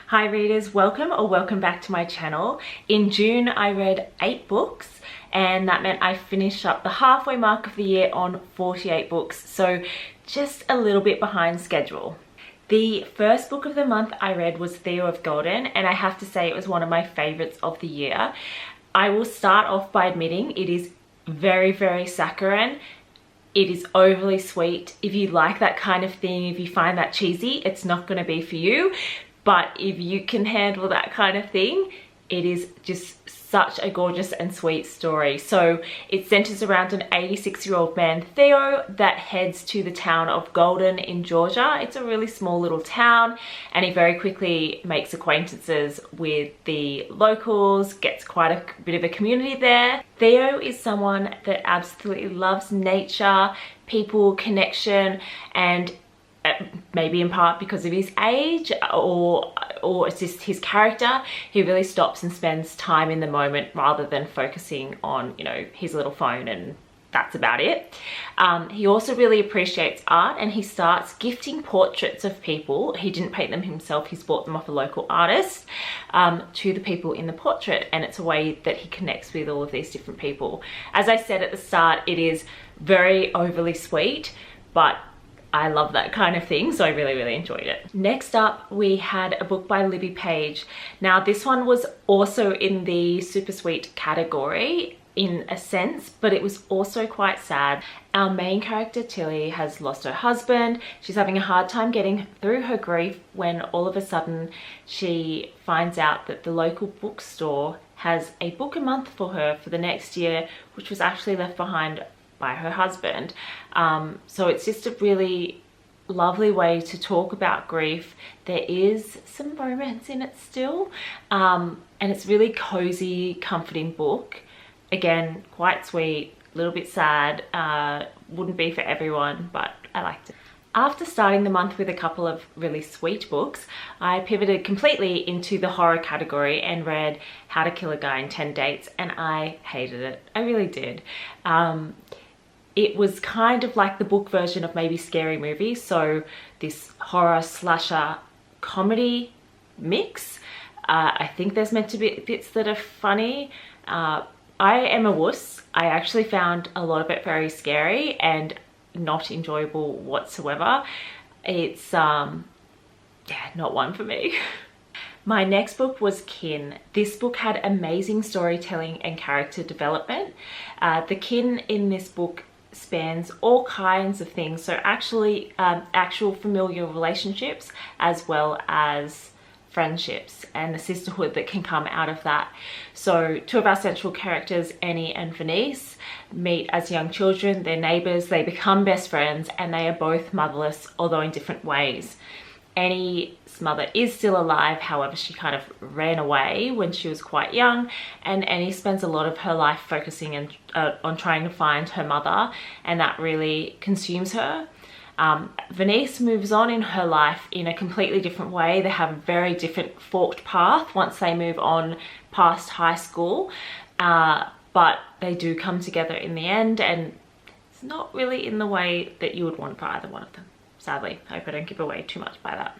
Hi readers, welcome back to my channel. In June I read 8 books and that meant I finished up the halfway mark of the year on 48 books, so just a little bit behind schedule. The first book of the month I read was Theo of Golden, and I have to say it was one of my favorites of the year. I will start off by admitting it is very, very saccharine. It is overly sweet. If you like that kind of thing, if you find that cheesy, it's not going to be for you. But if you can handle that kind of thing, it is just such a gorgeous and sweet story. So it centers around an 86-year-old man, Theo, that heads to the town of Golden in Georgia. It's a really small little town, and he very quickly makes acquaintances with the locals, gets quite a bit of a community there. Theo is someone that absolutely loves nature, people, connection, and maybe in part because of his age or it's just his character, he really stops and spends time in the moment rather than focusing on, you know, his little phone, and that's about it. He also really appreciates art, and he starts gifting portraits of people. He didn't paint them himself, he's bought them off a local artist, to the people in the portrait, and it's a way that he connects with all of these different people. As I said at the start, it is very overly sweet, but I love that kind of thing, so I really enjoyed it. Next up, we had a book by Libby. Now this one was also in the super sweet category in a sense, but it was also quite sad. Our main character, Tilly, has lost her husband. She's having a hard time getting through her grief when all of a sudden she finds out that the local bookstore has a book a month for her for the next year, which was actually left behind by her husband. So it's just a really lovely way to talk about grief. There is some romance in it still, and it's really cozy, comforting book. Again, quite sweet, a little bit sad, wouldn't be for everyone, but I liked it. After starting the month with a couple of really sweet books, I pivoted completely into the horror category and read How to Kill a Guy in 10 Dates, and I hated it. I really did. It was kind of like the book version of maybe Scary Movie, so this horror slasher comedy mix. I think there's meant to be bits that are funny. I am a wuss. I actually found a lot of it very scary and not enjoyable whatsoever. It's yeah, not one for me. My next book was Kin. This book had amazing storytelling and character development. The kin in this book spans all kinds of things, so actually actual familial relationships as well as friendships and the sisterhood that can come out of that. So two of our central characters, Annie and Venice, meet as young children. They're neighbors, they become best friends, and they are both motherless, although in different ways. Annie's mother is still alive, however she kind of ran away when she was quite young, and Annie spends a lot of her life focusing on trying to find her mother, and that really consumes her. Venice moves on in her life in a completely different way. They have a very different forked path once they move on past high school, but they do come together in the end, and it's not really in the way that you would want for either one of them. Sadly, I hope I don't give away too much by that.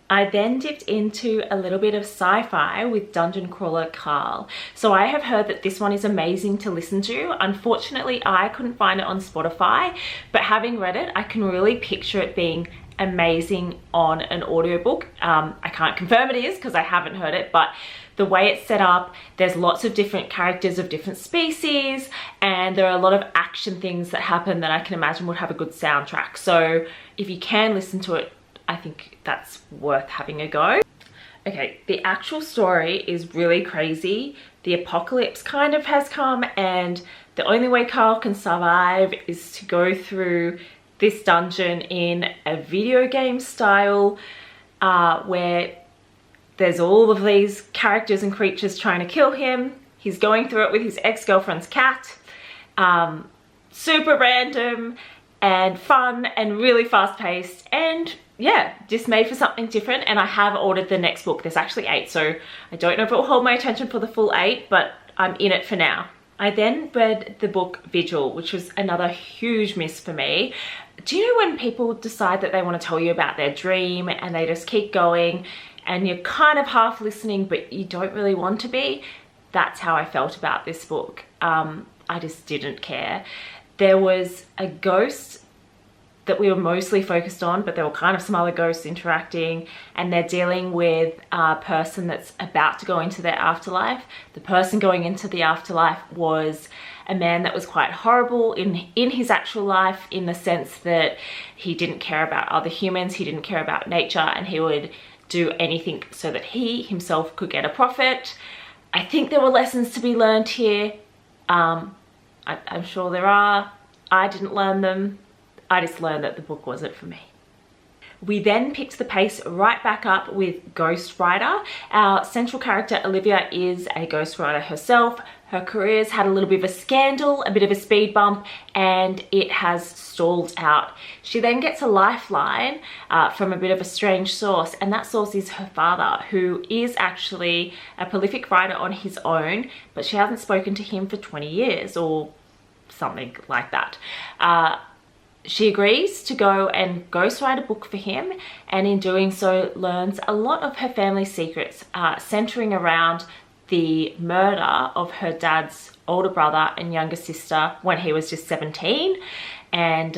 I then dipped into a little bit of sci-fi with Dungeon Crawler Carl. So I have heard that this one is amazing to listen to. Unfortunately, I couldn't find it on Spotify, but having read it, I can really picture it being amazing on an audiobook. I can't confirm it is because I haven't heard it, but the way it's set up, there's lots of different characters of different species, and there are a lot of action things that happen that I can imagine would have a good soundtrack. So if you can listen to it, I think that's worth having a go. Okay, the actual story is really crazy. The apocalypse kind of has come, and the only way Carl can survive is to go through this dungeon in a video game style, where there's all of these characters and creatures trying to kill him. He's going through it with his ex-girlfriend's cat. Super random and fun and really fast-paced, and yeah, just made for something different. And I have ordered the next book. There's actually 8, so I don't know if it will hold my attention for the full 8, but I'm in it for now. I then read the book Vigil, which was another huge miss for me. Do you know when people decide that they want to tell you about their dream and they just keep going and you're kind of half listening but you don't really want to be. That's how I felt about this book. I just didn't care. There was a ghost that we were mostly focused on, but there were kind of some other ghosts interacting, and they're dealing with a person that's about to go into their afterlife. The person going into the afterlife was a man that was quite horrible in his actual life, in the sense that he didn't care about other humans, he didn't care about nature, and he would do anything so that he himself could get a profit. I think there were lessons to be learned here. I'm sure there are. I didn't learn them. I just learned that the book wasn't for me. We then picked the pace right back up with Ghostwriter. Our central character, Olivia, is a ghostwriter herself. Her career's had a little bit of a scandal, a bit of a speed bump, and it has stalled out. She then gets a lifeline from a bit of a strange source, and that source is her father, who is actually a prolific writer on his own, but she hasn't spoken to him for 20 years or something like that. She agrees to go and ghostwrite a book for him, and in doing so learns a lot of her family secrets, centering around the murder of her dad's older brother and younger sister when he was just 17, and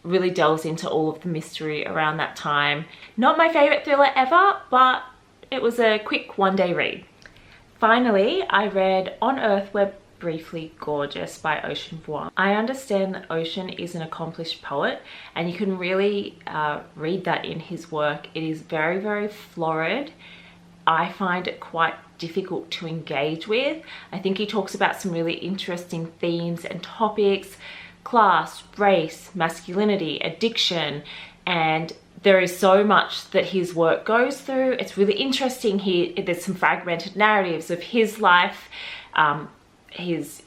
really delves into all of the mystery around that time. Not my favorite thriller ever, but it was a quick one-day read. Finally, I read On Earth We're Briefly Gorgeous by Ocean Vuong. I understand that Ocean is an accomplished poet, and you can really read that in his work. It is very, very florid. I find it quite difficult to engage with. I think he talks about some really interesting themes and topics: class, race, masculinity, addiction, and there is so much that his work goes through. It's really interesting. There's some fragmented narratives of his life, his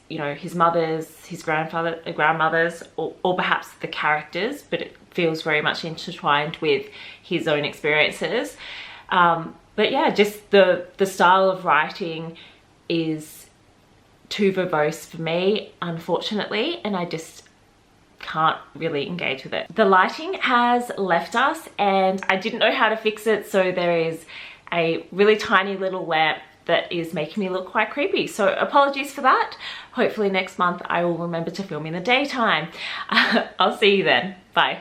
mother's, his grandmother's, or perhaps the characters, but it feels very much intertwined with his own experiences. But yeah, just the style of writing is too verbose for me, unfortunately, and I just can't really engage with it. The lighting has left us, and I didn't know how to fix it, so there is a really tiny little lamp that is making me look quite creepy. So apologies for that. Hopefully next month I will remember to film in the daytime. I'll see you then. Bye.